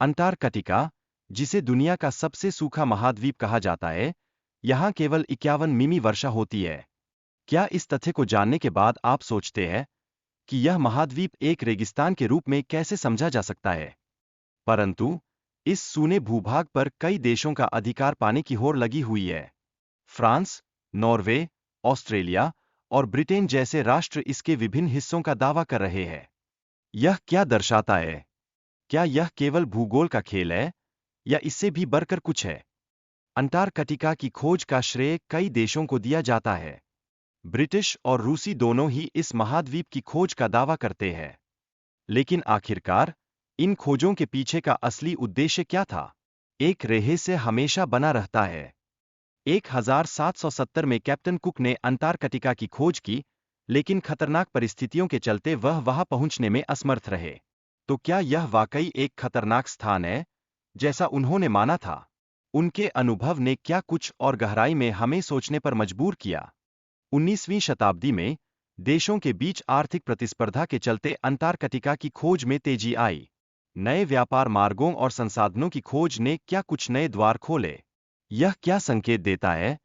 Antarctica, जिसे दुनिया का सबसे सूखा महाद्वीप कहा जाता है, यहाँ केवल 51 मिमी वर्षा होती है। क्या इस तथ्य को जानने के बाद आप सोचते हैं कि यह महाद्वीप एक रेगिस्तान के रूप में कैसे समझा जा सकता है? परंतु इस सूने भूभाग पर कई देशों का अधिकार पाने की होड़ लगी हुई है। फ्रांस, नॉर्वे, ऑस्ट्रेलिया और ब्रिटेन जैसे राष्ट्र इसके विभिन्न हिस्सों का दावा कर रहे हैं। यह क्या दर्शाता है? क्या यह केवल भूगोल का खेल है या इससे भी बढ़कर कुछ है? अंटार्कटिका की खोज का श्रेय कई देशों को दिया जाता है। ब्रिटिश और रूसी दोनों ही इस महाद्वीप की खोज का दावा करते हैं। लेकिन आखिरकार इन खोजों के पीछे का असली उद्देश्य क्या था? एक रहस्य हमेशा बना रहता है। 1770 में कैप्टन कुक ने अंटार्कटिका की खोज की, लेकिन खतरनाक परिस्थितियों के चलते वह वहां पहुंचने में असमर्थ रहे। तो क्या यह वाकई एक खतरनाक स्थान है, जैसा उन्होंने माना था? उनके अनुभव ने क्या कुछ और गहराई में हमें सोचने पर मजबूर किया? 19वीं शताब्दी में देशों के बीच आर्थिक प्रतिस्पर्धा के चलते अंटार्कटिका की खोज में तेजी आई। नए व्यापार मार्गों और संसाधनों की खोज ने क्या कुछ नए द्वार खोले? यह क्या संकेत देता है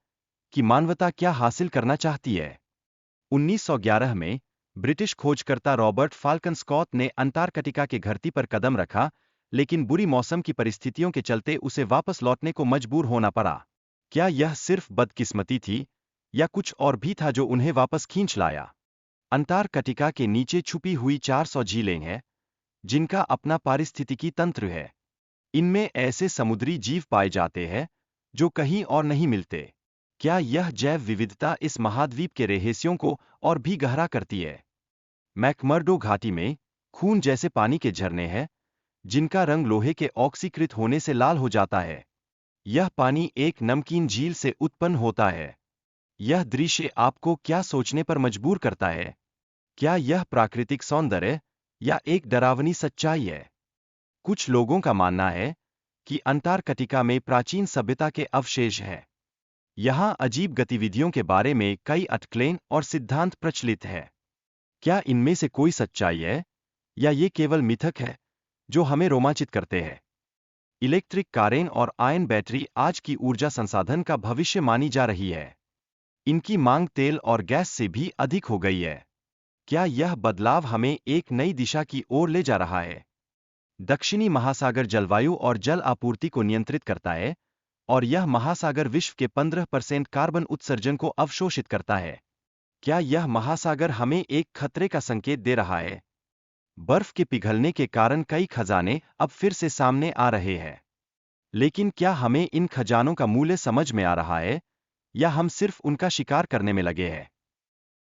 कि मानवता क्या हासिल करना चाहती है? 1911 में ब्रिटिश खोजकर्ता रॉबर्ट फाल्कन स्कॉट ने अंटार्कटिका के धरती पर कदम रखा, लेकिन बुरी मौसम की परिस्थितियों के चलते उसे वापस लौटने को मजबूर होना पड़ा। क्या यह सिर्फ बदकिस्मती थी या कुछ और भी था जो उन्हें वापस खींच लाया? अंटार्कटिका के नीचे छुपी हुई 400 झीलें हैं, जिनका अपना पारिस्थितिकी तंत्र है। इनमें ऐसे समुद्री जीव पाए जाते हैं जो कहीं और नहीं मिलते। क्या यह जैव विविधता इस महाद्वीप के रहस्यों को और भी गहरा करती है? मैकमर्डो घाटी में खून जैसे पानी के झरने हैं, जिनका रंग लोहे के ऑक्सीकृत होने से लाल हो जाता है। यह पानी एक नमकीन झील से उत्पन्न होता है। यह दृश्य आपको क्या सोचने पर मजबूर करता है? क्या यह प्राकृतिक सौंदर्य या एक डरावनी सच्चाई है? कुछ लोगों का मानना है कि अंटार्कटिका में प्राचीन सभ्यता के अवशेष हैं। यहां अजीब गतिविधियों के बारे में कई अटकलें और सिद्धांत प्रचलित है। क्या इनमें से कोई सच्चाई है या ये केवल मिथक है जो हमें रोमांचित करते हैं? इलेक्ट्रिक कारें और आयन बैटरी आज की ऊर्जा संसाधन का भविष्य मानी जा रही है। इनकी मांग तेल और गैस से भी अधिक हो गई है। क्या यह बदलाव हमें एक नई दिशा की ओर ले जा रहा है? दक्षिणी महासागर जलवायु और जल आपूर्ति को नियंत्रित करता है, और यह महासागर विश्व के 15% कार्बन उत्सर्जन को अवशोषित करता है। क्या यह महासागर हमें एक खतरे का संकेत दे रहा है? बर्फ के पिघलने के कारण कई खजाने अब फिर से सामने आ रहे हैं। लेकिन क्या हमें इन खजानों का मूल्य समझ में आ रहा है, या हम सिर्फ उनका शिकार करने में लगे हैं?